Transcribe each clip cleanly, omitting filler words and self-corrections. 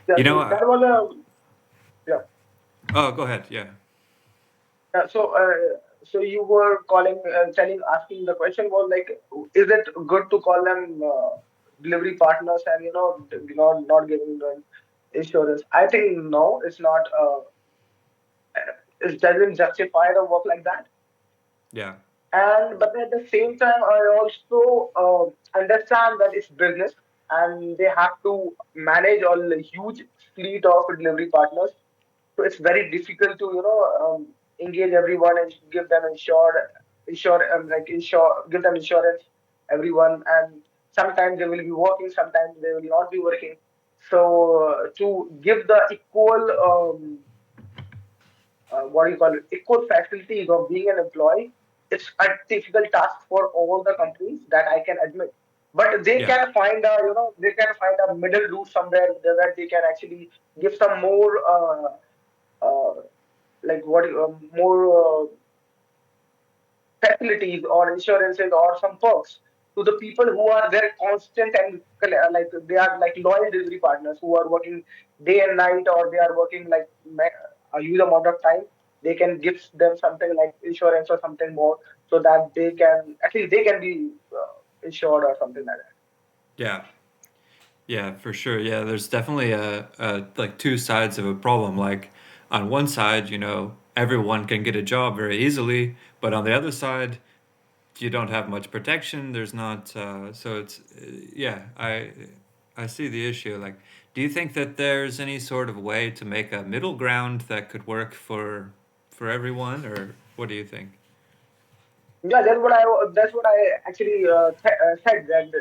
Yeah, You know, so that was yeah. oh, go ahead. Yeah. Uh, so, so you were calling, asking the question was like, is it good to call them delivery partners and not giving them insurance? I think no, it's not. It doesn't justify the work like that. Yeah. And but at the same time, I also understand that it's business and they have to manage all the huge fleet of delivery partners. So it's very difficult to engage everyone and give them give them insurance everyone, and sometimes they will be working, sometimes they will not be working. So to give the equal what do you call it, equal facilities of being an employee, it's a difficult task for all the companies that I can admit. But they Yeah. can find a, they can find a middle route somewhere where they can actually give some more, like what, more facilities or insurances or some perks to the people who are there constant and like they are like loyal delivery partners who are working day and night, or they are working like a huge amount of time. They can give them something like insurance or something more, so that they can at least they can be insured or something like that. Yeah. Yeah, for sure. Yeah, there's definitely like two sides of a problem. Like on one side, everyone can get a job very easily, but on the other side, you don't have much protection. There's not so it's yeah, I see the issue. Like, do you think that there's any sort of way to make a middle ground that could work for everyone, or what do you think? Yeah, that's what I actually said that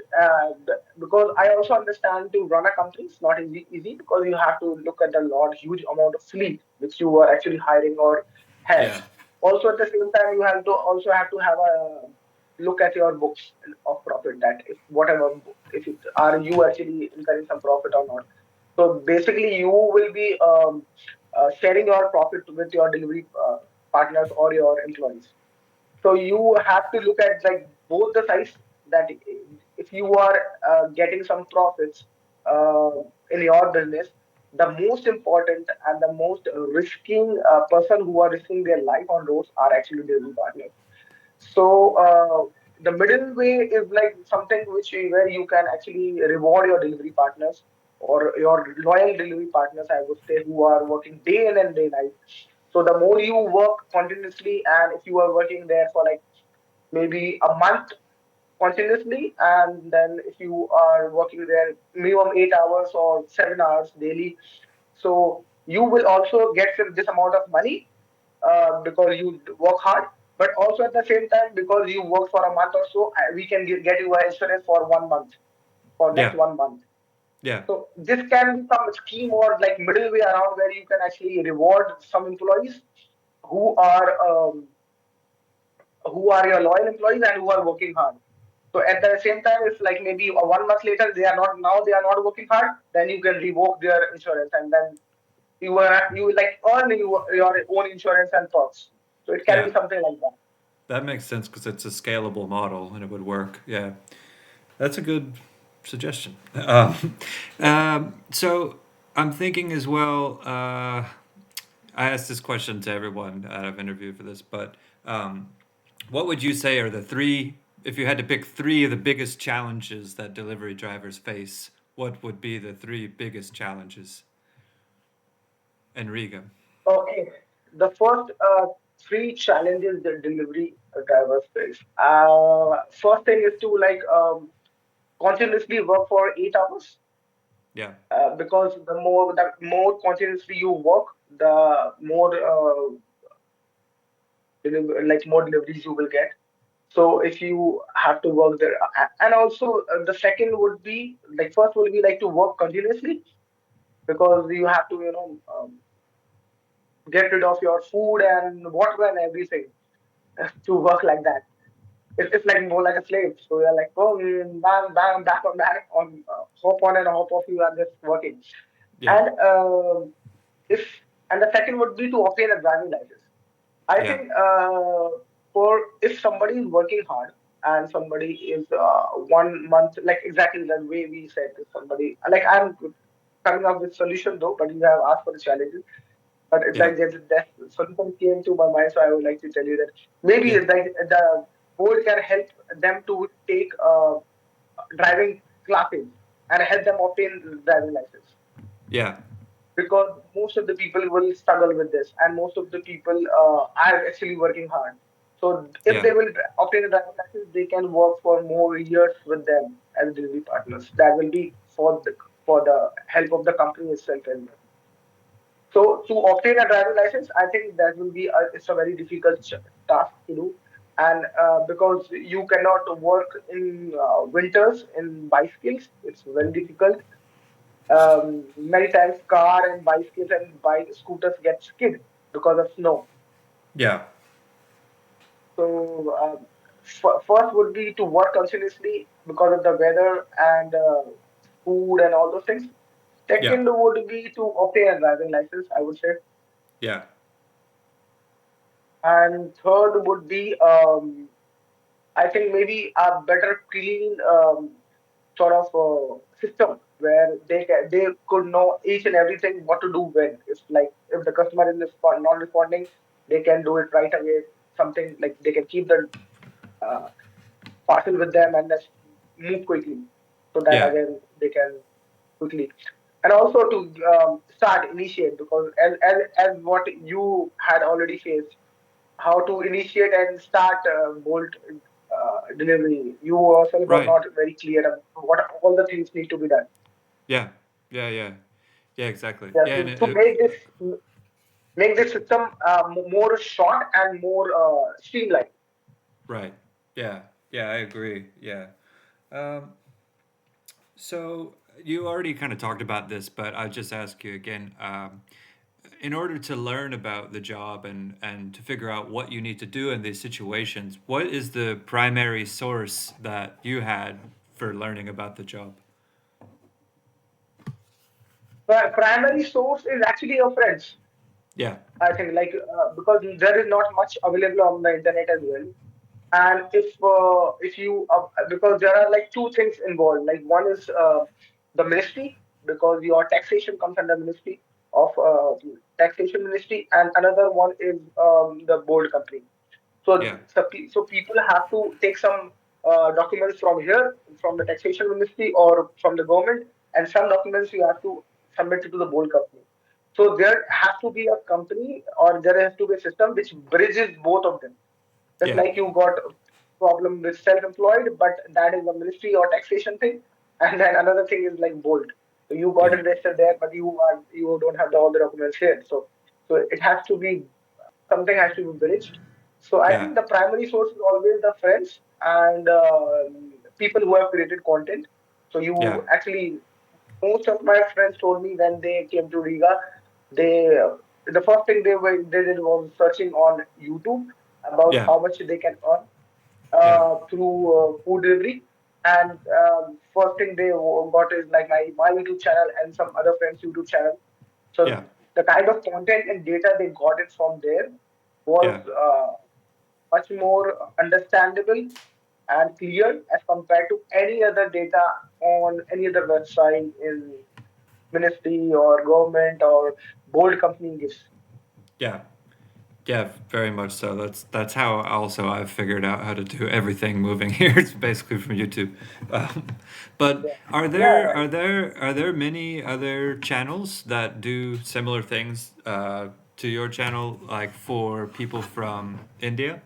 because I also understand to run a company it's not easy because you have to look at a lot huge amount of fleet which you are actually hiring or have. Yeah. Also at the same time you have to also have to have a look at your books of profit, that if whatever, if it are you actually incurring some profit or not. So basically you will be sharing your profit with your delivery partners or your employees. So you have to look at like both the sides, that if you are getting some profits uh, in your business, the most important and the most risking person who are risking their life on roads are actually delivery partners. So the middle way is like something which where you can actually reward your delivery partners or your loyal delivery partners, I would say, who are working day in and day night. So the more you work continuously, and if you are working there for like maybe a month continuously, and then if you are working there minimum 8 hours or 7 hours daily, so you will also get this amount of money because you work hard, but also at the same time because you work for a month or so, we can get you a insurance for 1 month, for next Yeah. 1 month. Yeah. So this can be some scheme or like middle way around where you can actually reward some employees who are your loyal employees and who are working hard. So at the same time, if like maybe 1 month later they are not working hard, then you can revoke their insurance, and then you like earn your own insurance and perks. So it can Yeah. be something like that. That makes sense because it's a scalable model and it would work. Yeah. That's a good suggestion. So I'm thinking as well. I asked this question to everyone I've interviewed for this, but what would you say are the three, if you had to pick three of the biggest challenges that delivery drivers face, what would be the three biggest challenges? Enrique. Okay, the first three challenges the delivery drivers face. First thing is to like continuously work for 8 hours, Yeah. because the more continuously you work, the more like more deliveries you will get. So if you have to work there, and also the second would be like first will be like to work continuously, because you have to get rid of your food and water and everything to work like that. It's like more like a slave. So you're like, oh, bang, bang, back on, hop on and hop off. You are just working. Yeah. And if and the second would be to obtain a driving license. I Yeah. think for if somebody is working hard and somebody is 1 month, like exactly the way we said, if somebody like coming up with solution though, but you have asked for the challenges. But it's Yeah. like that solution came to my mind, so I would like to tell you that maybe Yeah. like the board can help them to take driving classes and help them obtain driving license, Yeah. because most of the people will struggle with this, and most of the people are actually working hard. So if Yeah. they will obtain a driving license, they can work for more years with them as delivery partners. That will be for the help of the company itself as well. So to obtain a driving license, I think that will be it's a very difficult task to do, and because you cannot work in winters in bicycles, it's very difficult. Many times, car and bicycles and bike scooters get skid because of snow. Yeah. So first would be to work continuously because of the weather and food and all those things. Yeah. Second would be to obtain a driving license, I would say. Yeah. And third would be, I think maybe a better clean sort of system where they could know each and everything what to do when. If like if the customer is not responding, they can do it right away. Something like they can keep the uh, parcel with them and just move quickly, so that Yeah. again they can quickly. And also to start initiate, because as what you had already faced, how to initiate and start Bolt delivery. You yourself were Right. not very clear about what all the things need to be done. Yeah. Yeah. Yeah. Yeah. Exactly. Yeah, Yeah. And to make this system more short and more streamlined. right. Yeah. Yeah. I agree. Yeah. Um, so you already kind of talked about this, but I'll just ask you again. In order to learn about the job and to figure out what you need to do in these situations, what is the primary source that you had for learning about the job? But primary source is actually your friends. Yeah. I think like because there is not much available on the internet as well. And if you because there are like two things involved. Like one is the ministry, because your taxation comes under ministry of taxation ministry, and another one is the board company. Yeah. So people have to take some documents from here, from the taxation ministry or from the government, and some documents you have to submit it to the board company. So there has to be a company, or there has to be a system which bridges both of them. Just Yeah. like you got a problem with self-employed, but that is a ministry or taxation thing, and then another thing is like Bolt. So you got Yeah. it registered there, but you don't have all the documents here. So it has to be something has to be bridged. So I Yeah. think the primary source is always the friends and people who have created content. So Yeah. you actually, most of my friends told me when they came to Riga, they the first thing they did was searching on YouTube about Yeah. how much they can earn Yeah. through food delivery. And first thing they got is like my YouTube channel and some other friends' YouTube channel. So Yeah. the kind of content and data they got it from there was Yeah. much more understandable and clear as compared to any other data on any other website in ministry or government or bold company gives. Yeah. Yeah, very much so. That's how also I've figured out how to do everything moving here. It's basically from YouTube. Um, but Yeah, yeah, right. are there many other channels that do similar things to your channel, like for people from India,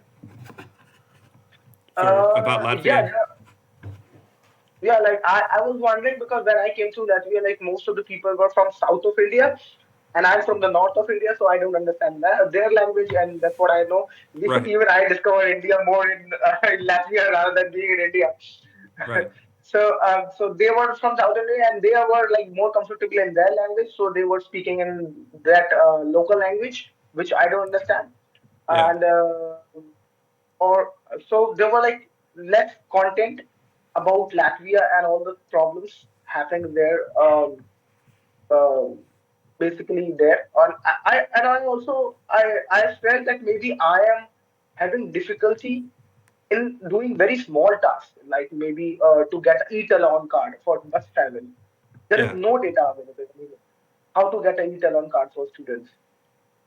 for about Yeah, Latvia? yeah. Like I was wondering because when I came to Latvia, like most of the people were from south of India, and I'm from the north of India, so I don't understand their language, and that's what I know. Right, Even I discovered India more in Latvia rather than being in India. right. So they were from South India, and they were like more comfortable in their language, so they were speaking in that local language, which I don't understand. Yeah, And or so there were like less content about Latvia and all the problems happening there. Uh, Basically there on and I also I felt that maybe I am having difficulty in doing very small tasks, like maybe to get eat alone card for bus travel. There is Yeah. no data available anywhere. How to get a e-talon card for students.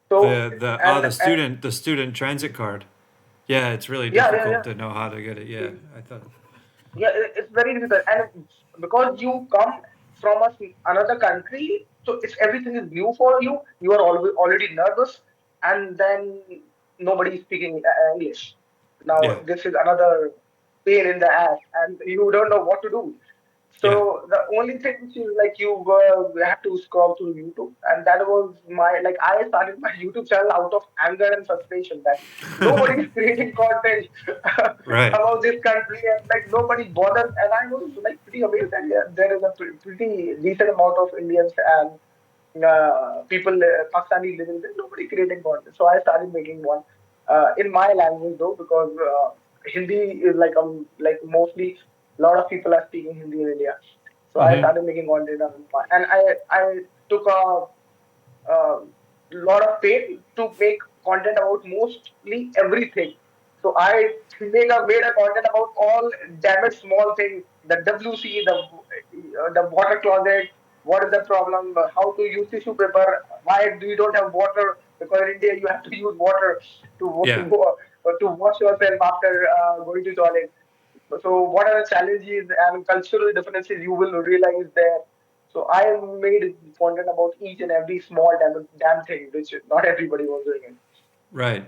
So The student transit card. Yeah, it's really yeah, yeah, difficult yeah. to know how to get it. Yeah, I thought. Yeah, it's very difficult, and because you come from another country, so it's everything is new for you. You are already nervous, and then nobody is speaking English. Now Yeah. this is another pain in the ass, and you don't know what to do. Yeah. So the only thing which is like we have to scroll through YouTube, and that was my like I started my YouTube channel out of anger and frustration that nobody is creating content Right. about this country and like nobody bothers. And I was like pretty amazed that yeah, there is a pretty decent amount of Indians and people Pakistani living there. Nobody creating content, so I started making one in my language though because Hindi is like mostly a lot of people are speaking Hindi in India. So I Mm-hmm. started making content and I took a lot of pain to make content about mostly everything. So I made a content about all damaged small things, the WC, the water closet, what is the problem, how to use tissue paper, why do you don't have water? Because in India you have to use water to Yeah. to wash yourself after going to toilet. So what are the challenges and cultural differences you will realize there? So I made content about each and every small damn thing, which not everybody was doing it. Right.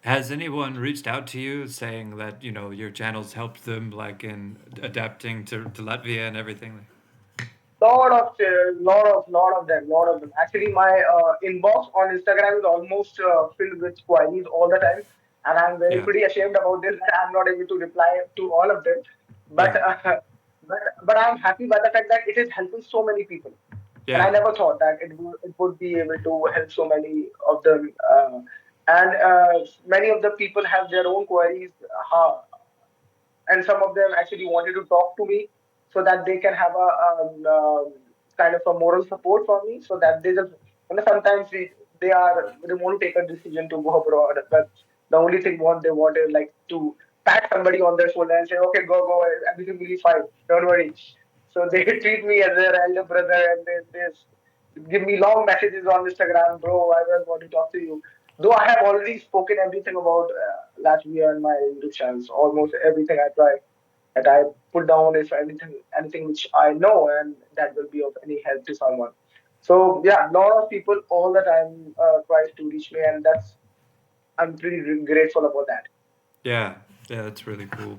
Has anyone reached out to you saying that your channels helped them like in adapting to Latvia and everything? Lot of them. Actually, my inbox on Instagram is almost filled with queries all the time, and I'm very Yeah. pretty ashamed about this that I'm not able to reply to all of them. But Yeah. but I'm happy by the fact that it is helping so many people, and I Yeah. never thought that it would be able to help so many of them. And many of the people have their own queries. And some of them actually wanted to talk to me so that they can have kind of a moral support for me so that they just sometimes they want to take a decision to go abroad, but the only thing what they want is like to pat somebody on their shoulder and say, okay, go, everything will be fine, don't worry. So they treat me as their elder brother, and they give me long messages on Instagram, bro, I just want to talk to you. Though I have already spoken everything about Latvia and my YouTube channels, almost everything I try that I put down is anything which I know and that will be of any help to someone. So yeah, a lot of people all the time tries to reach me, and I'm pretty grateful about that. Yeah. Yeah, that's really cool.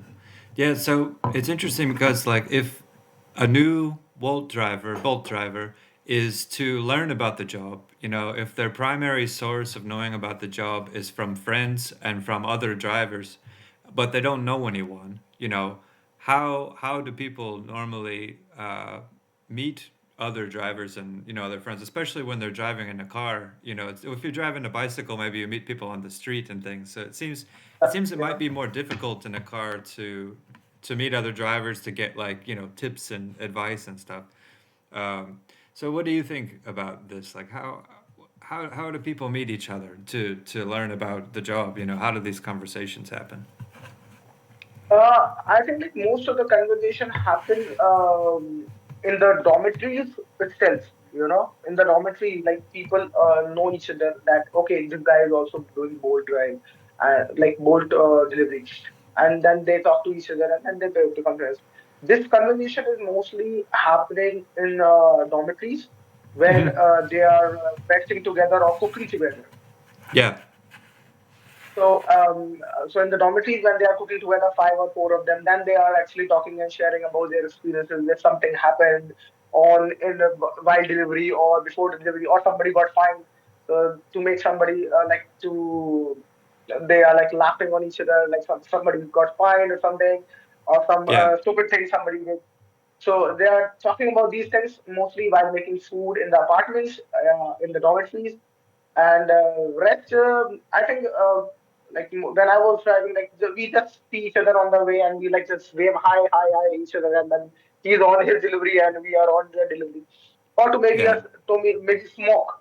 Yeah, so it's interesting because like if a new Bolt driver is to learn about the job, if their primary source of knowing about the job is from friends and from other drivers, but they don't know anyone, how do people normally meet other drivers and other friends, especially when they're driving in a car. If you're driving a bicycle, maybe you meet people on the street and things. So it seems it might Yeah. be more difficult in a car to meet other drivers to get like tips and advice and stuff. um, so what do you think about this, like how do people meet each other to learn about the job? How do these conversations happen? I think like most of the conversation happen in the dormitories itself. In the dormitory, like people know each other that okay, this guy is also doing Bolt drive, like Bolt delivery, and then they talk to each other and then they become friends. This conversation is mostly happening in dormitories when Hmm. they are resting together or cooking together. Yeah. So in the dormitories, when they are cooking together, five or four of them, then they are actually talking and sharing about their experiences. If something happened while delivery or before delivery, or somebody got fined, to make somebody they are like laughing on each other, like somebody got fined or something, or some Yeah. stupid thing somebody did. So they are talking about these things mostly while making food in the apartments, in the dormitories, and rest. I think when I was driving, like we just see each other on the way, and we like just wave hi each other, and then he's on his delivery and we are on the delivery. Or Yeah. maybe smoke.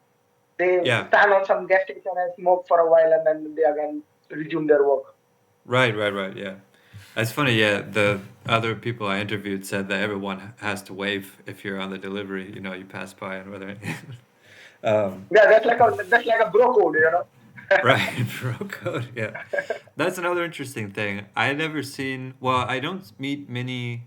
They Yeah. stand on some gas station and smoke for a while, and then they again resume their work. Right, right, right. Yeah, it's funny. Yeah, other people I interviewed said that everyone has to wave if you're on the delivery. You know, you pass by and whether. um, Yeah, that's like a bro code, you know. right, bro code. Yeah, that's another interesting thing. I never seen. Well, I don't meet many.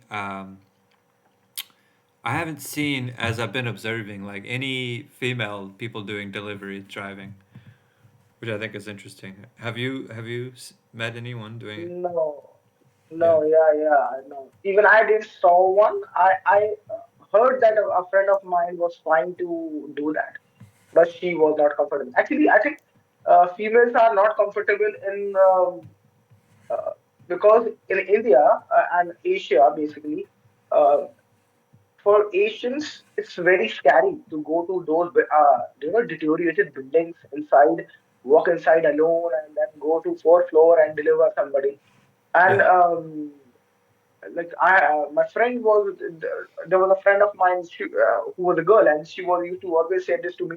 I haven't seen, as I've been observing, like any female people doing delivery driving, which I think is interesting. Have you met anyone doing it? No, Yeah, no, yeah, yeah, I know. Even I did saw one. I heard that a friend of mine was trying to do that, but she was not comfortable. Actually, I think females are not comfortable in uh, because in India and Asia, basically, uh, for Asians, it's very scary to go to those deteriorated buildings inside, walk inside alone, and then go to fourth floor and deliver somebody. And yeah, like my friend was there was a friend of mine who was a girl, and she was used to always say this to me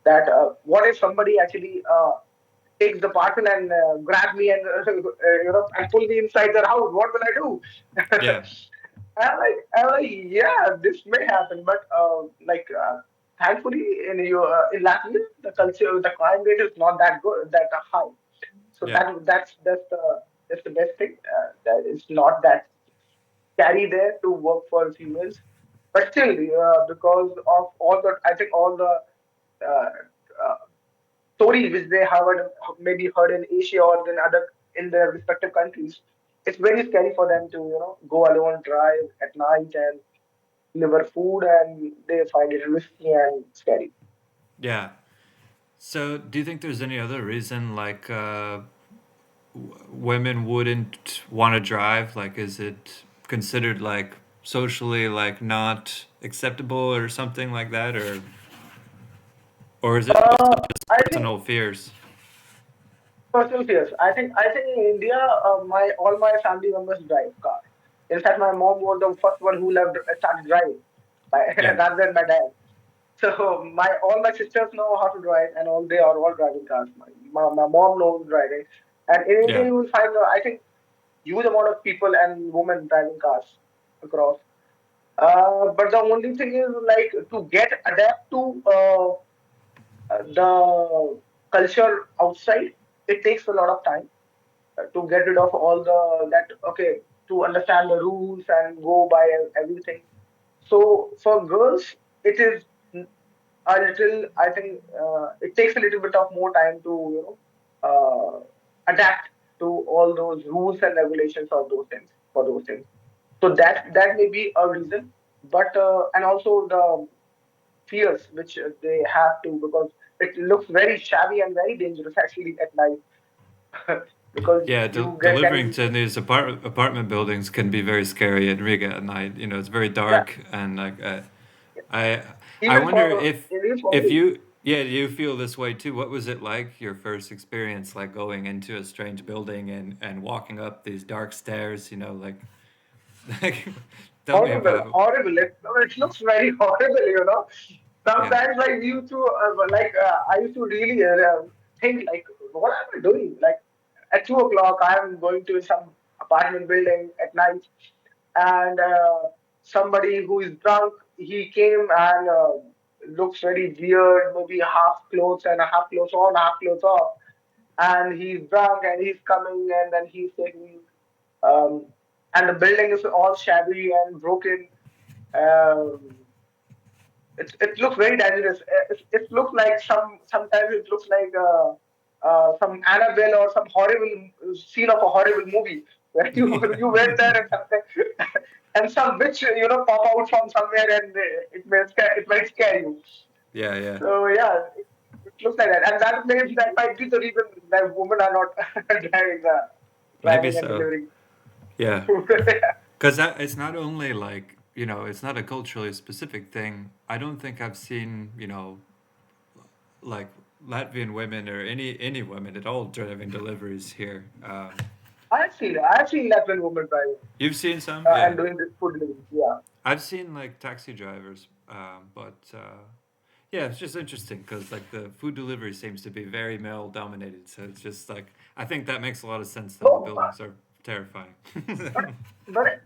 that what if somebody actually takes the parcel and grab me and and pull me inside their house? What will I do? yeah, I'm like, yeah, this may happen, but thankfully in Latvia, the crime rate is not that good, that high. So yeah, that's the best thing. That it's not that scary there to work for females, but still, because of all the, I think all the uh, uh, stories which they have maybe heard in Asia or in other in their respective countries, it's very scary for them to go alone, drive at night, and deliver food, and they find it risky and scary. yeah. So, do you think there's any other reason, like women wouldn't want to drive? Like, is it considered like socially like not acceptable or something like that, or is it Uh, I think personal fears? personal fears. I think in India, my all my family members drive cars. In fact, my mom was the first one who started driving, Yeah, rather than my dad. So my all my sisters know how to drive, and all they are all driving cars. My mom knows driving, and in India yeah, you will find I think huge amount of people and women driving cars across. But the only thing is like to get adapt to the culture outside, it takes a lot of time to get rid of all the that okay to understand the rules and go by everything. So for girls, it is a little. I think it takes a little bit of more time to adapt to all those rules and regulations of those things for those things. So that may be a reason, but and also the fears which they have to because it looks very shabby and very dangerous actually at night because yeah. you get can Delivering to these apartment buildings can be very scary in Riga at night. You know, it's very yeah dark and like I I even wonder for even for if me. you yeah you feel this way too. What was it like your first experience like going into a strange building and walking up these dark stairs? You know, like tell me Horrible, about horrible. It looks very horrible. yeah Sometimes like I used to really think like, what am I doing? Like at 2 o'clock, I am going to some apartment building at night, and somebody who is drunk, he came and looks very weird, maybe half clothes and a half clothes on, half clothes off, and he's drunk and he's coming and then he's taking um, and the building is all shabby and broken. Um, it looks very dangerous. It looks like sometimes it looks like some Annabelle or some horrible scene of a horrible movie where you went there and something and some witch pop out from somewhere and it might scare you. yeah yeah So yeah, it looks like that, and that might be the reason that women are not driving maybe driving and so delivering yeah food. because that it's not only like you know it's not a culturally specific thing. I don't think I've seen you know like Latvian women or any women at all driving deliveries here. I've seen Latvian women driving You've seen some, and yeah. doing this food delivery. Yeah, I've seen like taxi drivers, but yeah, it's just interesting because like the food delivery seems to be very male dominated. So it's just like I think that makes a lot of sense. Though the no, buildings are terrifying. but but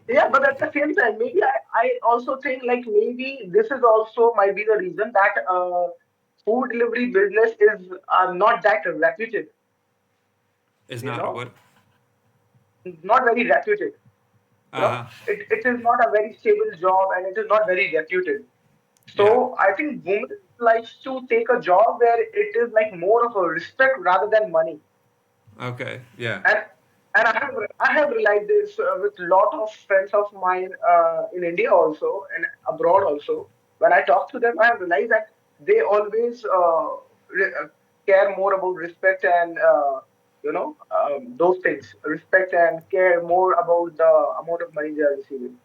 Yeah, but at the same time, maybe I also think like maybe this is also might be the reason that food delivery business is not that reputed, Is you not know, what? not very reputed. You know, Uh-huh. it is not a very stable job and it is not very reputed. Yeah. So I think women likes to take a job where it is like more of a respect rather than money. Okay. Yeah. and and I have realized this with lot of friends of mine in India also and abroad also. When I talk to them, I have realized that they always care more about respect and those things, respect and care more about the amount of money they are receiving.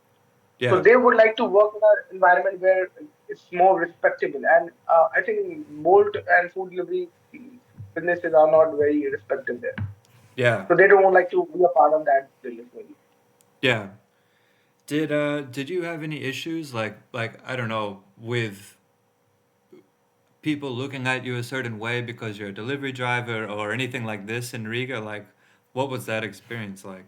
So Yeah. they would like to work in an environment where it's more respectable. And I think Bolt and food delivery businesses are not very respected there. Yeah. So they don't like to be a part of that business maybe. Yeah. Did you have any issues like I don't know with people looking at you a certain way because you're a delivery driver or anything like this in Riga? Like, what was that experience like?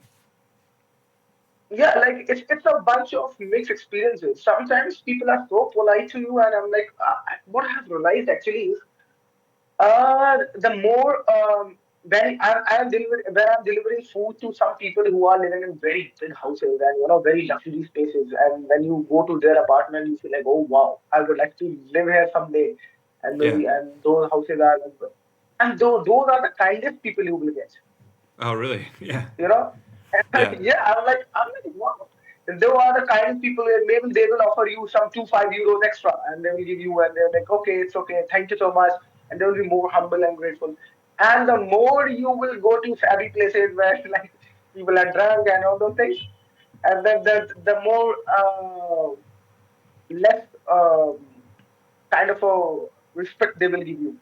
Yeah, like it's a bunch of mixed experiences. Sometimes people are so polite to you, and I'm like, what I have realized actually is the more when I'm delivering food to some people who are living in very big houses and very luxury spaces, and when you go to their apartment, you feel like, oh wow, I would like to live here someday, and Yeah. maybe and those houses are and those are the kindest people you will get. Oh, really? Yeah. You know, Yeah. yeah, I'm like, wow. And they are the kindest people, and maybe they will offer you some 2 5 euros extra, and they will give you, and they're like, okay, it's okay, thank you so much, and they will be more humble and grateful. And the more you will go to savvy places where like people are drunk and all those things, and then the more less kind of a respect they will give you.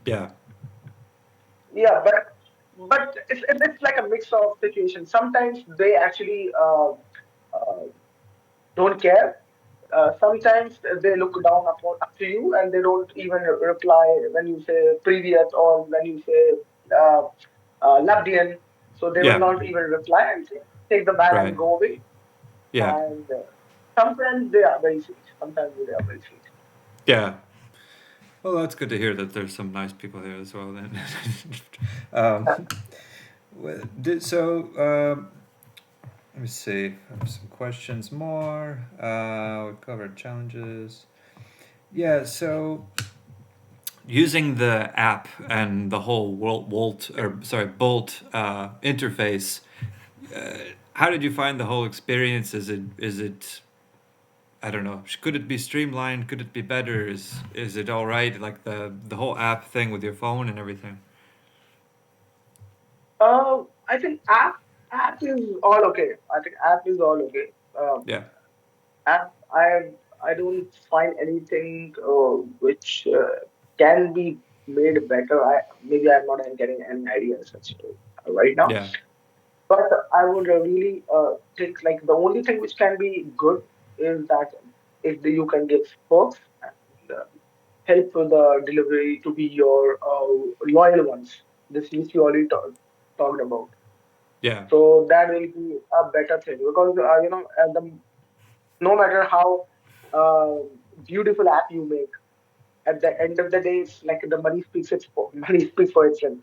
Yeah. Yeah, but it's like a mix of situations. Sometimes they actually don't care. Sometimes they look down upon up to you and they don't even reply when you say previous or when you say uh, Labdian. So they will Yeah. not even reply and say, take the bag and Right. go away. Yeah. And sometimes they are very sweet. Sometimes they are very sweet. Yeah. Well, that's good to hear that there's some nice people here as well. Then, um, so let me see. I have some questions more. We covered challenges. Yeah. So using the app and the whole Bolt interface, how did you find the whole experience? Is it I don't know. Could it be streamlined? Could it be better? Is it all right? Like the whole app thing with your phone and everything. I think app is all okay. I think app is all okay. Yeah. App, I don't find anything which can be made better. Maybe I'm not getting any idea such right now, Yeah. but I would really think like the only thing which can be good is that if you can give perks and help the delivery to be your loyal ones. This which you already talked about. Yeah. So that will be a better thing because no matter how uh, beautiful app you make, at the end of the day, it's like the money speaks money speaks for itself.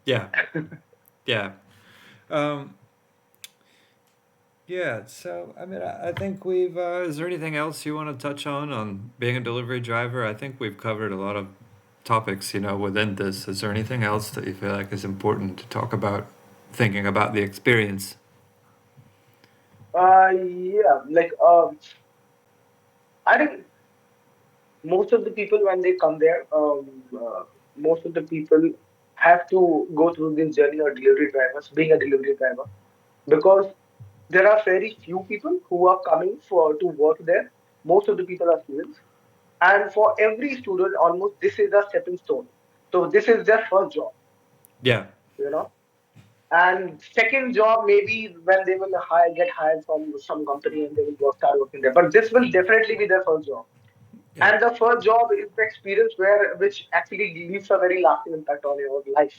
Yeah. Yeah. Um, yeah. So I mean, I think we've. Is there anything else you want to touch on being a delivery driver? I think we've covered a lot of topics. Within this. Is there anything else that you feel like is important to talk about? Thinking about the experience. Yeah, like I think most of the people when they come there, most of the people have to go through this journey of delivery drivers, being a delivery driver, because there are very few people who are coming for to work there. Most of the people are students, and for every student, almost this is a stepping stone. So this is their first job, Yeah. you know. And second job maybe when they will get hired from some company and they will start working there. But this will definitely be their first job. Yeah. And the first job is the experience which actually leaves a very lasting impact on your life.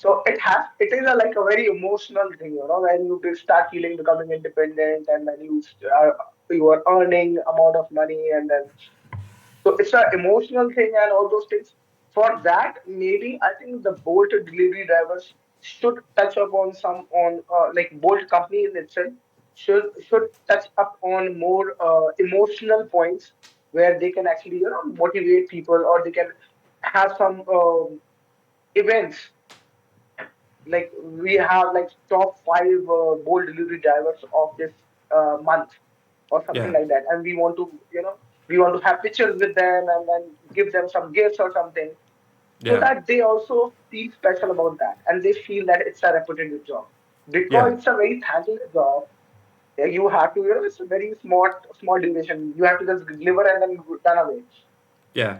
So it is a, like a very emotional thing, when you start feeling becoming independent, and then you are earning amount of money, and then so it's an emotional thing and all those things. For that, maybe I think the Bolt delivery drivers should touch upon some on like Bolt company in itself should touch up on more emotional points where they can actually motivate people, or they can have some events, like we have like top five Bolt delivery drivers of this month or something Yeah. like that, and we want to have pictures with them and then give them some gifts or something, so Yeah. that they also feel special about that, and they feel that it's a repetitive job, because Yeah. it's a very thankless job. You have to, it's a very small duration. You have to just deliver and then run away. Yeah.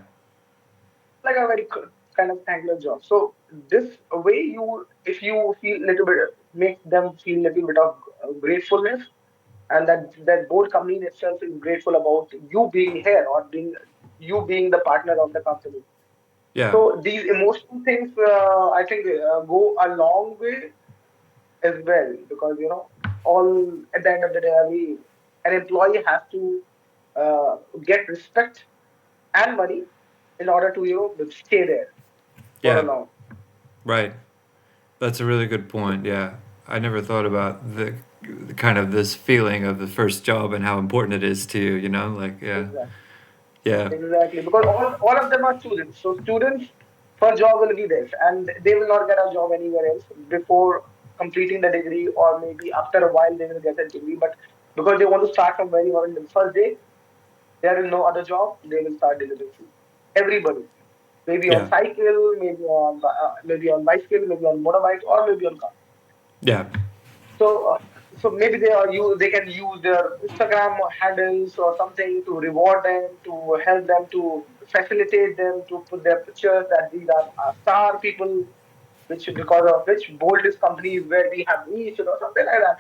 Like a very kind of thankless job. So this way, if you feel little bit, make them feel little bit of gratefulness, and that board company in itself is grateful about you being here, or being you being the partner of the company. Yeah. So these emotional things, I think, go a long way as well, because all at the end of the day, an employee has to get respect and money in order to stay there for a Yeah. long. Right. That's a really good point. Yeah. I never thought about the kind of this feeling of the first job and how important it is to you, you know? Like, yeah. Exactly. Yeah. Exactly. Because all of them are students. So students for job will be this, and they will not get a job anywhere else before completing the degree, or maybe after a while they will get a degree. But because they want to start from very early, the first day, there is no other job, they will start delivering food. Everybody. Maybe on Yeah. cycle, maybe on bicycle, maybe on motorbike, or maybe on car. Yeah. So maybe they can use their Instagram handles or something to reward them, to help them, to facilitate them, to put their pictures that these are star people, which because of which Bolt is company where we have reached, something like that.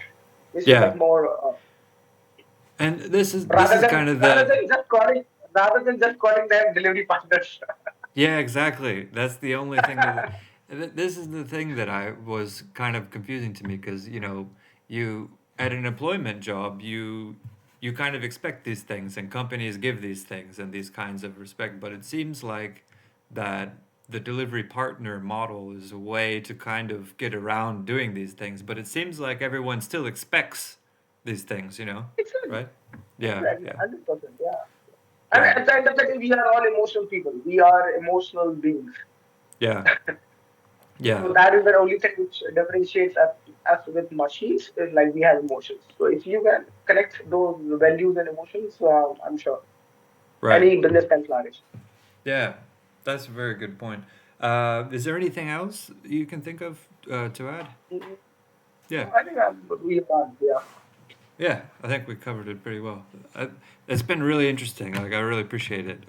They should Yeah. like more And this rather is than kind of rather the than just calling rather than just calling them delivery partners. yeah, exactly. That's the only thing that this is the thing that I was kind of confusing to me because, you know, you at an employment job, you kind of expect these things and companies give these things and these kinds of respect, but it seems like that the delivery partner model is a way to kind of get around doing these things, but it seems like everyone still expects these things, you know? Exactly, Right? Yeah, exactly, yeah. 100%. Yeah. And Yeah. at the end of the day, we are all emotional people. We are emotional beings. Yeah. Yeah. So that is the only thing which differentiates us with machines, is like we have emotions. So if you can connect those values and emotions, I'm sure Right. any business can flourish. Yeah, that's a very good point. Is there anything else you can think of to add? Mhm. Yeah, I think we are, yeah. yeah, I think we covered it pretty well. It's been really interesting. Like, I really appreciate it.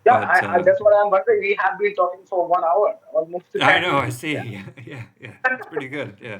Yeah, But that's what I'm wondering. We have been talking for 1 hour, almost I know, I 10 minutes. see. Yeah. Yeah, yeah, yeah. It's pretty good. Yeah.